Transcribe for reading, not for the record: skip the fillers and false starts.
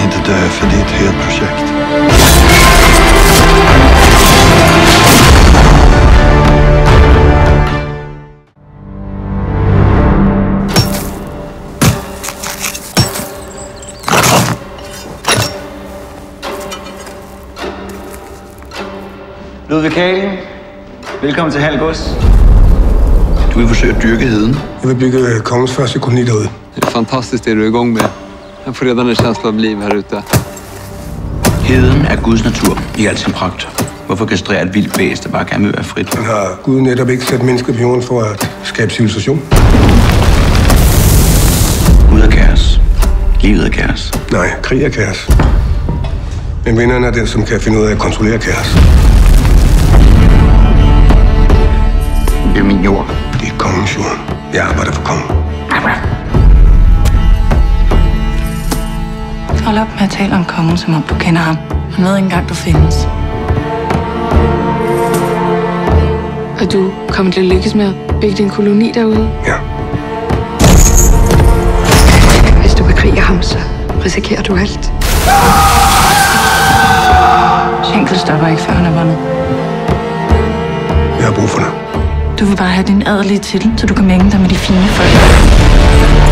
inte dö för ditt helt projekt. Ludvig Kagen, velkommen til Halgås. Du vil forsøge at dyrke heden. Jag vill bygga kongens första koloni derude. Det är fantastiskt det du är igång med. Jag får redan en känsla av liv här ute. Heden er Guds natur i al sin pragt. Hvorfor kastrere et vildt væs, der bare gerne vil være frit? Men har Gud netop ikke sat mennesker på jorden for at skabe civilisation? Gud er kaos. Livet er kaos. Nej, krig er kaos. Men vinderen er den, som kan finde ud af at kontrollere kaos. Det er min jord. Det er kongens jord. Jeg arbejder for kongen. Hold op med at tale om kongen, som om du kender ham. Han ved ikke engang, du findes. Og du kommer til at lykkes med at bygge din koloni derude? Ja. Hvis du bekriger ham, så risikerer du alt. Schenkel stopper ikke, før han er vundet. Jeg har brug for dig. Du vil bare have din adelige titel, så du kan mænge dig med de fine folk.